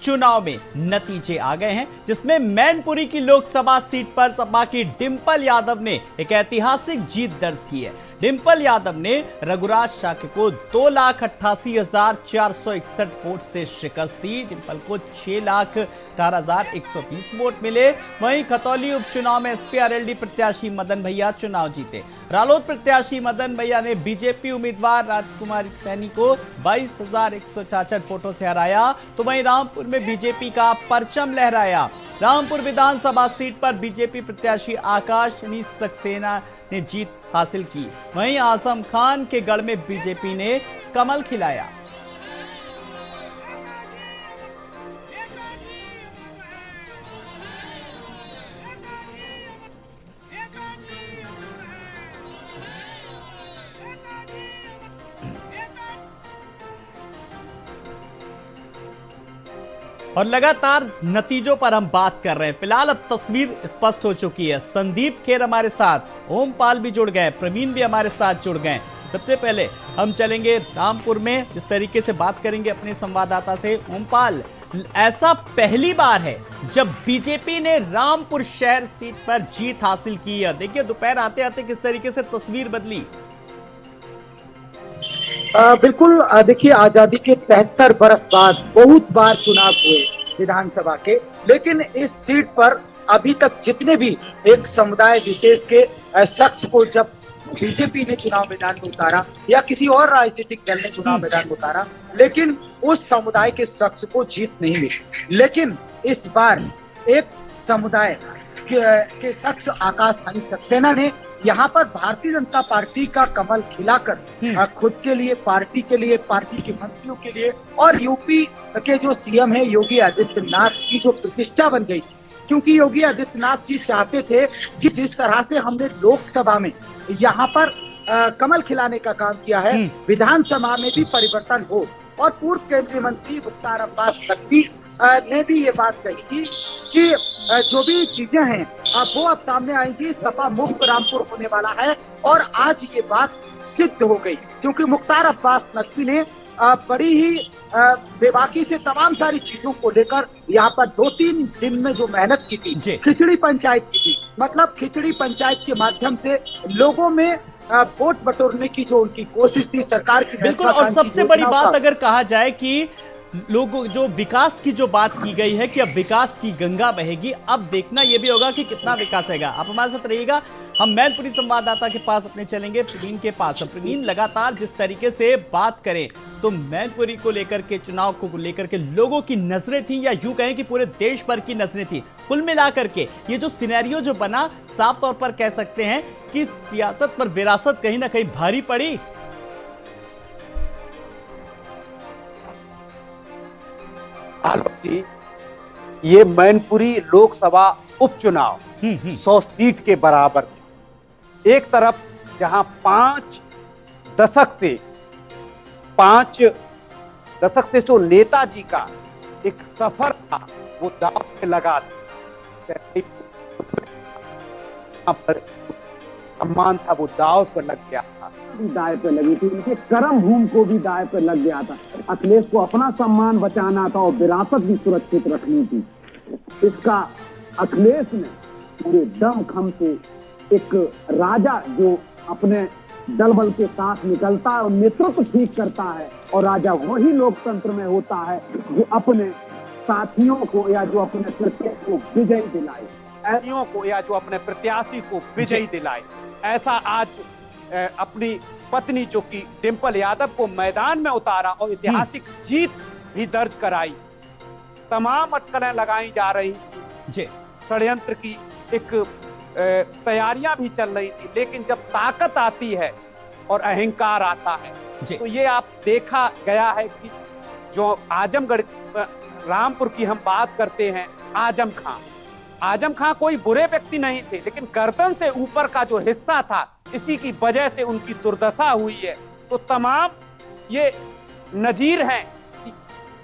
उपचुनाव में नतीजे आ गए हैं, जिसमें मैनपुरी की लोकसभा सीट पर सपा की डिंपल यादव ने एक ऐतिहासिक जीत दर्ज की है। डिंपल यादव ने रघुराज शाक्य को 2,88,461 वोट से शिकस्त दी। डिंपल को 6,18,120 वोट मिले। वहीं खतौली उपचुनाव में एसपी-आरएलडी प्रत्याशी मदन भैया चुनाव जीते। रालोद प्रत्याशी मदन भैया ने बीजेपी उम्मीदवार राजकुमारी सैनी को 22,166 वोटों से हराया। तो वहीं रामपुर में बीजेपी का परचम लहराया। रामपुर विधानसभा सीट पर बीजेपी प्रत्याशी आकाश सक्सेना ने जीत हासिल की। वहीं आजम खान के गढ़ में बीजेपी ने कमल खिलाया। और लगातार नतीजों पर हम बात कर रहे हैं। फिलहाल अब तस्वीर स्पष्ट हो चुकी है। संदीप खेर हमारे साथ, ओमपाल भी जुड़ गए, प्रवीण भी हमारे साथ जुड़ गए। सबसे पहले हम चलेंगे रामपुर में, जिस तरीके से बात करेंगे अपने संवाददाता से। ओमपाल, ऐसा पहली बार है जब बीजेपी ने रामपुर शहर सीट पर जीत हासिल की है। देखिए दोपहर आते आते किस तरीके से तस्वीर बदली। बिल्कुल, देखिए आजादी के 73 बरस बाद बहुत बार चुनाव हुए विधानसभा के, लेकिन इस सीट पर अभी तक जितने भी एक समुदाय विशेष के शख्स को जब बीजेपी ने चुनाव मैदान में उतारा या किसी और राजनीतिक दल ने चुनाव मैदान में उतारा, लेकिन उस समुदाय के शख्स को जीत नहीं मिली। लेकिन इस बार एक समुदाय के शख्स आकाश सक्सेना ने यहाँ पर भारतीय जनता पार्टी का कमल खिलाकर खुद के लिए, पार्टी के लिए, पार्टी के मंत्रियों के लिए और यूपी के जो सीएम है योगी आदित्यनाथ की जो प्रतिष्ठा बन गई। क्योंकि योगी आदित्यनाथ जी चाहते थे कि जिस तरह से हमने लोकसभा में यहाँ पर कमल खिलाने का काम किया है, विधानसभा में भी परिवर्तन हो। और पूर्व केंद्रीय मंत्री मुख्तार अब्बास नकवी ने भी ये बात कही थी कि जो भी चीजें हैं वो अब सामने आएंगी, सपा मुक्त रामपुर होने वाला है। और आज ये बात सिद्ध हो गई, क्योंकि मुख्तार अब्बास नकवी ने बड़ी ही बेबाकी से तमाम सारी चीजों को लेकर यहाँ पर 2-3 दिन में जो मेहनत की थी, खिचड़ी पंचायत की थी। मतलब खिचड़ी पंचायत के माध्यम से लोगों में वोट बटोरने की जो उनकी कोशिश थी सरकार की। बिल्कुल, और सबसे बड़ी बात अगर कहा जाए कि लोगों जो विकास की जो बात की गई है कि अब विकास की गंगा बहेगी, अब देखना यह भी होगा कि कितना विकास होगा। आप हमारे साथ रहिएगा। हम मैनपुरी संवाददाता के पास अपने चलेंगे, प्रवीण के पास। प्रवीण, लगातार जिस तरीके से बात करें तो मैनपुरी को लेकर के, चुनाव को लेकर के लोगों की नजरें थी, या यूं कहें कि पूरे देश भर की नजरें थी। कुल मिलाकर के ये जो सिनेरियो जो बना, साफ तौर पर कह सकते हैं कि सियासत पर विरासत कहीं ना कहीं भारी पड़ी। जी, ये मैनपुरी लोकसभा उपचुनाव 100 सीट के बराबर था। एक तरफ जहां 5 दशक से जो नेताजी का एक सफर था वो दांव पे लगा था। पर सम्मान था वो दांव पर लग गया था, दाय पे लगी थी। उनके कर्म भूमि को भी दाय पे लग गया था। अखिलेश को अपना सम्मान बचाना था और विरासत भी सुरक्षित रखनी थी। इसका अखिलेश ने पूरे दम खम से एक राजा जो अपने दल बल के साथ निकलता है और नेतृत्व ठीक करता है, और राजा वही लोकतंत्र में होता है जो अपने साथियों को या जो अपने प्रत्याशी को विजयी दिलाए, जो अपने प्रत्याशी को विजयी दिलाए। ऐसा आज अपनी पत्नी जो कि डिंपल यादव को मैदान में उतारा और ऐतिहासिक जीत भी दर्ज कराई। तमाम अटकलें लगाई जा रही थी, षड्यंत्र की एक तैयारियां भी चल रही थी, लेकिन जब ताकत आती है और अहंकार आता है तो ये आप देखा गया है कि जो आजमगढ़ रामपुर की हम बात करते हैं, आजम खां कोई बुरे व्यक्ति नहीं थे, लेकिन गर्दन से ऊपर का जो हिस्सा था, इसी की वजह से उनकी दुर्दशा हुई है। तो तमाम ये नजीर हैं कि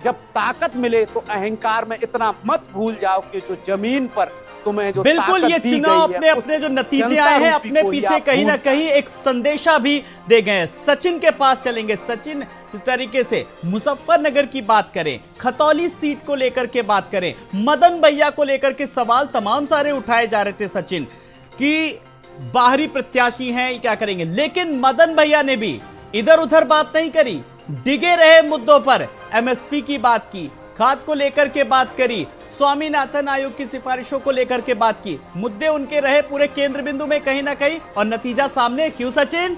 जब ताकत मिले तो अहंकार में इतना मत भूल जाओ कि जो जमीन पर तुम्हें जो बिल्कुल, ये ताकत दी चुनाव गई है, अपने उस अपने जो नतीजे जनता आए हैं रूपी अपने को पीछे आप कहीं ना भूल कहीं एक संदेशा भी दे गए हैं। सचिन के पास चलेंगे। सचिन, जिस तरीके से मुजफ्फरनगर की बात करें, खतौली सीट को लेकर के बात करें, मदन भैया को लेकर के सवाल तमाम सारे उठाए जा रहे थे सचिन कि बाहरी प्रत्याशी हैं, क्या करेंगे, लेकिन मदन भैया ने भी इधर उधर बात नहीं करी, डिगे रहे मुद्दों पर। एमएसपी की बात की, खाद को लेकर के बात करी, स्वामीनाथन आयोग की सिफारिशों को लेकर के बात की। मुद्दे उनके रहे पूरे केंद्र बिंदु में कहीं ना कहीं, और नतीजा सामने। क्यों सचिन?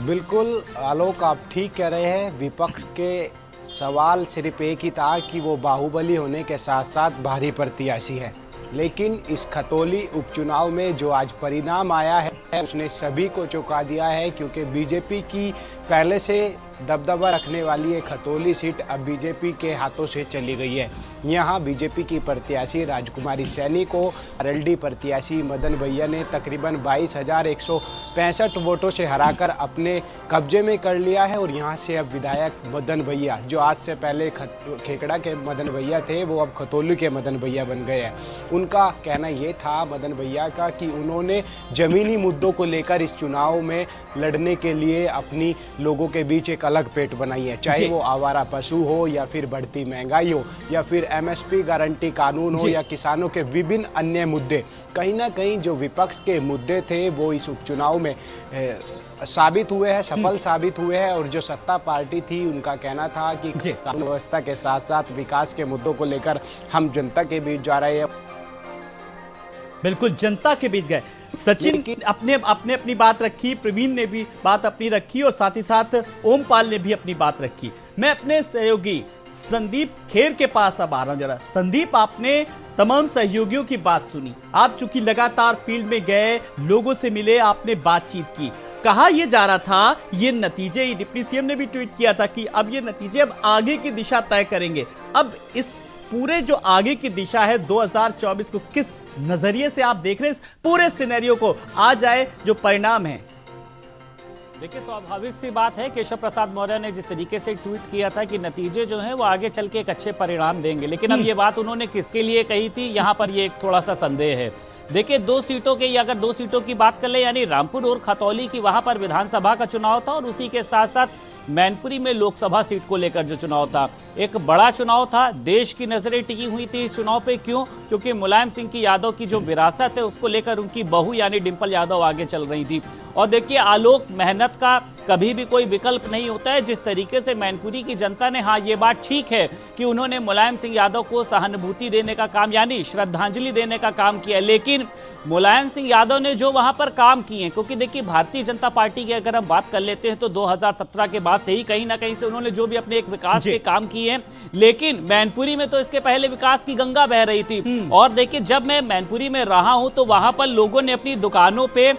बिल्कुल आलोक, आप ठीक कह रहे हैं। विपक्ष के सवाल सिर्फ एक ही था कि वो बाहुबली होने के साथ साथ भारी प्रत्याशी है, लेकिन इस खतौली उपचुनाव में जो आज परिणाम आया है उसने सभी को चौंका दिया है, क्योंकि बीजेपी की पहले से दबदबा रखने वाली ये खतौली सीट अब बीजेपी के हाथों से चली गई है। यहाँ बीजेपी की प्रत्याशी राजकुमारी सैनी को आरएलडी प्रत्याशी मदन भैया ने तकरीबन 22,165 वोटों से हराकर अपने कब्जे में कर लिया है। और यहाँ से अब विधायक मदन भैया, जो आज से पहले खेकड़ा के मदन भैया थे, वो अब खतौली के मदन भैया बन गए हैं। उनका कहना ये था मदन भैया का कि उन्होंने ज़मीनी मुद्दों को लेकर इस चुनाव में लड़ने के लिए अपनी लोगों के बीच एक अलग पेट बनाई है, चाहे वो आवारा पशु हो या फिर बढ़ती महंगाई हो या फिर एमएसपी गारंटी कानून हो या किसानों के विभिन्न अन्य मुद्दे। कहीं ना कहीं जो विपक्ष के मुद्दे थे वो इस उपचुनाव में साबित हुए हैं, सफल साबित हुए हैं। और जो सत्ता पार्टी थी उनका कहना था कि कानून व्यवस्था के साथ साथ विकास के मुद्दों को लेकर हम जनता के बीच जा रहे हैं। बिल्कुल, जनता के बीच गए। सचिन अपने अपनी बात रखी, प्रवीण ने भी बात अपनी रखी, और साथ ही साथ ओमपाल ने भी अपनी बात रखी। मैं अपने सहयोगी संदीप खेर के पास अब आ रहा हूं जरा। संदीप, आपने तमाम सहयोगियों की बात सुनी, आप चूंकि लगातार फील्ड में गए, लोगों से मिले, आपने बातचीत की। कहा यह जा रहा था ये नतीजे, डिप्टी सीएम ने भी ट्वीट किया था कि अब ये नतीजे अब आगे की दिशा तय करेंगे। अब इस पूरे जो आगे की दिशा है 2024 को किस नजरिए से आप देख रहे हैं, इस पूरे सिनेरियो को, आ जाए जो परिणाम है? देखिए, स्वाभाविक सी बात है, केशव प्रसाद मौर्य ने जिस तरीके से ट्वीट किया था कि नतीजे जो हैं वो आगे चल के एक अच्छे परिणाम देंगे, लेकिन अब ये बात उन्होंने किसके लिए कही थी, यहाँ पर ये एक थोड़ा सा संदेह है। देखिए, दो सीटों की बात कर ले, यानी रामपुर और खतौली की, वहां पर विधानसभा का चुनाव था, और उसी के साथ साथ मैनपुरी में लोकसभा सीट को लेकर जो चुनाव था, एक बड़ा चुनाव था। देश की नजरें टिकी हुई थी इस चुनाव पे। क्यों? क्योंकि मुलायम सिंह की यादव की जो विरासत है उसको लेकर उनकी बहू यानी डिंपल यादव आगे चल रही थी। और देखिए, आलोक, मेहनत का कभी भी कोई विकल्प नहीं होता है। जिस तरीके से मैनपुरी की जनता ने, हाँ ये बात ठीक है कि उन्होंने मुलायम सिंह यादव को सहानुभूति देने का काम यानी श्रद्धांजलि देने का काम किया, लेकिन मुलायम सिंह यादव ने जो वहां पर काम किए, क्योंकि देखिए भारतीय जनता पार्टी की अगर हम बात कर लेते हैं तो 2017 के बाद से ही कहीं ना कहीं से उन्होंने जो भी अपने एक विकास के काम किए हैं, लेकिन मैनपुरी में तो इसके पहले विकास की गंगा बह रही थी। और देखिए, जब मैं मैनपुरी में रहा हूं तो वहां पर लोगों ने अपनी दुकानों पे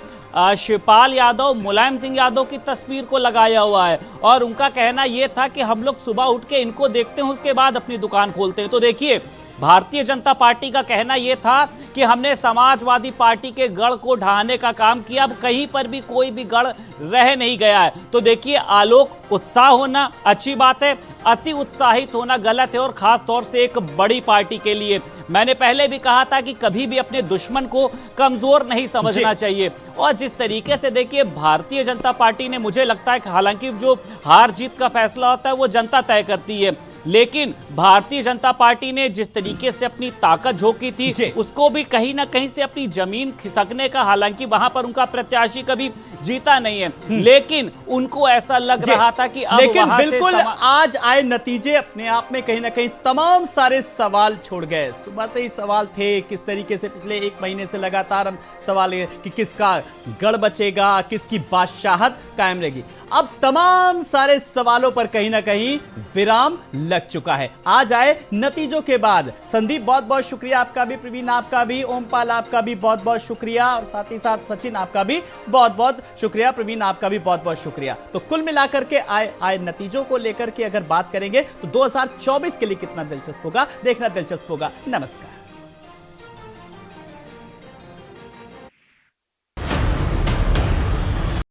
शिवपाल यादव, मुलायम सिंह यादव की तस्वीर को लगाया हुआ है, और उनका कहना यह था कि हम लोग सुबह उठ के इनको देखते हैं, उसके बाद अपनी दुकान खोलते हैं। तो देखिए, भारतीय जनता पार्टी का कहना यह था कि हमने समाजवादी पार्टी के गढ़ को ढहाने का काम किया, अब कहीं पर भी कोई भी गढ़ रह नहीं गया है। तो देखिए, आलोक, उत्साह होना अच्छी बात है, अति उत्साहित होना गलत है, और खास तौर से एक बड़ी पार्टी के लिए। मैंने पहले भी कहा था कि कभी भी अपने दुश्मन को कमजोर नहीं समझना चाहिए। और जिस तरीके से देखिए भारतीय जनता पार्टी ने, मुझे लगता है कि हालांकि जो हार जीत का फैसला होता है वो जनता तय करती है, लेकिन भारतीय जनता पार्टी ने जिस तरीके से अपनी ताकत झोंकी थी, उसको भी कहीं ना कहीं से अपनी जमीन खिसकने का, हालांकि वहां पर उनका प्रत्याशी कभी जीता नहीं है, लेकिन उनको ऐसा लग रहा था कि अब लेकिन वहां बिल्कुल आज आए नतीजे अपने आप में कहीं ना कहीं तमाम सारे सवाल छोड़ गए। सुबह से ही सवाल थे, किस तरीके से पिछले एक महीने से लगातार हम सवाल कि किसका गढ़ बचेगा, किसकी बादशाहत कायम रहेगी। अब तमाम सारे सवालों पर कहीं ना कहीं विराम लग चुका है। आज आए नतीजों के बाद। संदीप, बहुत बहुत शुक्रिया आपका भी, प्रवीण आपका भी, ओमपाल आपका भी बहुत बहुत शुक्रिया, और साथ ही साथ सचिन आपका भी बहुत बहुत शुक्रिया, प्रवीण आपका भी बहुत बहुत शुक्रिया। तो कुल मिलाकर के आए नतीजों को लेकर के अगर बात करेंगे तो 2024 के लिए कितना दिलचस्प होगा, देखना दिलचस्प होगा। नमस्कार।